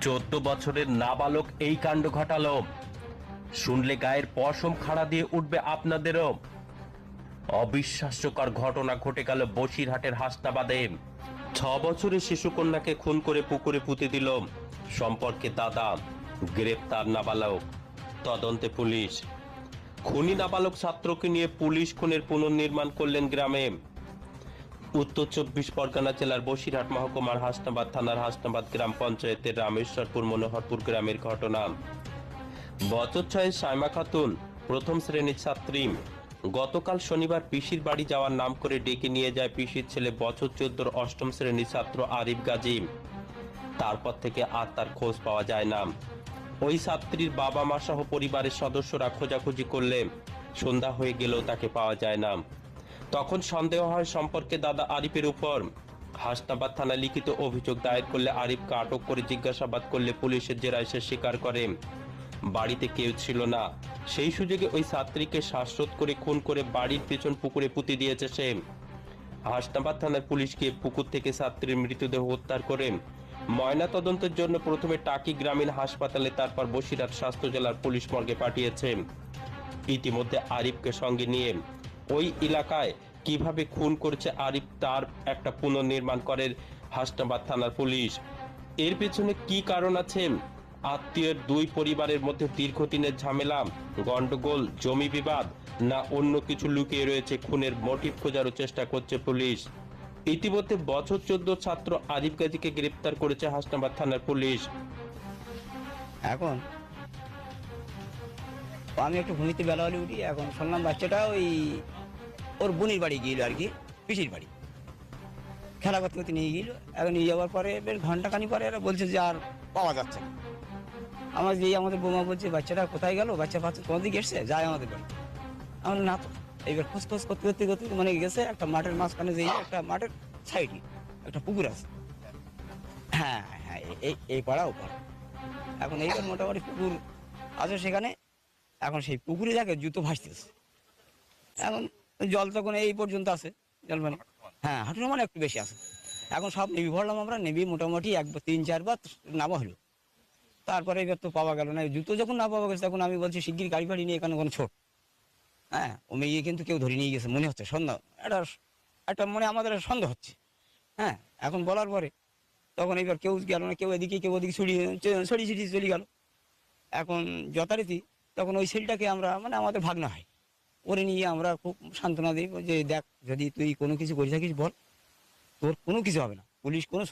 14 বছরের নাবালক এই কাণ্ড ঘটালো। শুনলে গায়ের পশম খাড়া দিয়ে উঠবে আপনাদেরও। অবিশ্বাস্যকর ঘটনা ঘটে গেল বসিরহাটের হাসনাবাদে। 6 বছরের শিশুকন্যাকে খুন করে পুকুরে পুঁতে দিল সম্পর্কে দাদা। গ্রেপ্তার নাবালক, তদন্তে পুলিশ। খুনি নাবালক ছাত্রকে নিয়ে পুলিশ খুনের পুনর্নির্মাণ করলেন গ্রামে। উত্তর 24 পরগনা জেলার বসিরহাট মহকুমার হাসনাবাদ থানার হাসনাবাদ গ্রাম পঞ্চায়েতের রামেশ্বরপুর মনোহরপুর গ্রামের ঘটনা। বছর 6 সাইমা খাতুন প্রথম শ্রেণীর ছাত্রী। গতকাল শনিবার পিসির বাড়ি যাওয়ার নাম করে ডেকে নিয়ে যায় পিসির ছেলে বছর 14 অষ্টম শ্রেণীর ছাত্র আরিফ গাজী। তারপর থেকে আর তার খোঁজ পাওয়া যায় না। ওই ছাত্রীর বাবা মা সহ পরিবারের সদস্যরা খোঁজাখুঁজি করলে সন্ধ্যা হয়ে গেলেও তাকে পাওয়া যায় না। তখন সন্দেহ হয় সম্পর্কে দাদা আরিফের উপর। হাসনাবাদ থানায় লিখিত অভিযোগ দায়ের করলে আরিফকে আটক করে জিজ্ঞাসাবাদ করলে পুলিশের জেরায় সে স্বীকার করে বাড়িতে কেউ ছিল না। সেই সুযোগে ওই ছাত্রীকে শ্বাসরোধ করে খুন করে বাড়ির পেছন পুকুরে পুঁতে দিয়েছে সে। হাসনাবাদ থানার পুলিশ গিয়ে পুকুর থেকে ছাত্রীর মৃতদেহ উদ্ধার করে ময়না তদন্তের জন্য প্রথমে টাকি গ্রামীণ হাসপাতালে, তারপর বসিরহাট স্বাস্থ্য জেলার পুলিশ মর্গে পাঠিয়েছে। ইতিমধ্যে আরিফকে সঙ্গে নিয়ে ওই এলাকায় কিভাবে খুন করেছে আরিফ তার একটা পুনর্নির্মাণ করে হাসনাবাদ থানার পুলিশ। এর পেছনে কি কারণ আছে? আত্মীয়ের দুই পরিবারের মধ্যে দীর্ঘদিনের ঝামেলা, গন্ডগোল, জমি বিবাদ, না অন্য কিছু লুকিয়ে রয়েছে? খুনের মোটিভ খোঁজারও চেষ্টা করছে পুলিশ। ইতিমধ্যে বছর 14 ছাত্র আরিফ গাজীকে গ্রেপ্তার করেছে হাসনাবাদ থানার পুলিশ। এখন আমি একটু ঘুমিতে বেলা হলে উঠি, এখন শুনলাম বাচ্চাটা ওই ওর বোনের বাড়ি গিয়েছিল আর কি, পিসির বাড়ি খেলা করতে করতে নিয়ে গিয়েছিল। এখন নিয়ে যাওয়ার পরে বেশ ঘন্টাখানি পরে এরা বলছে যে আর পাওয়া যাচ্ছে না। আমাদের বৌমা বলছে বাচ্চাটা কোথায় গেল, বাচ্চা পাচ্ছে তোমার দিকে এসছে, যায় আমাদের বাড়ি। আমার না তো, এইবার খোঁজ করতে করতে করতে মানে গেছে একটা মাঠের মাঝখানে, যেই একটা মাঠের সাইডে একটা পুকুর আছে। হ্যাঁ হ্যাঁ, এই পাড়া ও পাড়া। এখন এইবার মোটামুটি পুকুর আছে সেখানে। এখন সেই পুকুরে যাকে জুতো ভাসতেছে। এখন জল তখন এই পর্যন্ত আছে, জল মানে হ্যাঁ হাঁটুর মানে একটু বেশি আছে। এখন সব নেবি ভরলাম আমরা, নেবি মোটামুটি 3-4 বার নামা হলো। তারপরে এবার তো পাওয়া গেল না। জুতো যখন না পাওয়া গেছে তখন আমি বলছি শিগগির গাড়ি ফাড়ি নিয়ে এখানে কোনো ছোট। হ্যাঁ, ও মেয়ে কিন্তু কেউ ধরে নিয়ে গেছে মনে হচ্ছে, সন্দেহ একটা মনে আমাদের সন্দেহ হচ্ছে। হ্যাঁ, এখন বলার পরে তখন এবার কেউ গেল না, কেউ এদিকে কেউ ওদিকে ছড়িয়ে ছিটিয়ে চলে গেল। এখন যথারীতি তখন ওই ছেলেটাকে আমরা মানে আমাদের ভাগনা হয়, ওরে নিয়ে আমরা খুব সান্ত্বনা দিই যে দেখ, যদি তুই কোনো কিছু করে থাকিস বল, তোর কোনো কিছু হবে না, পুলিশ কোনো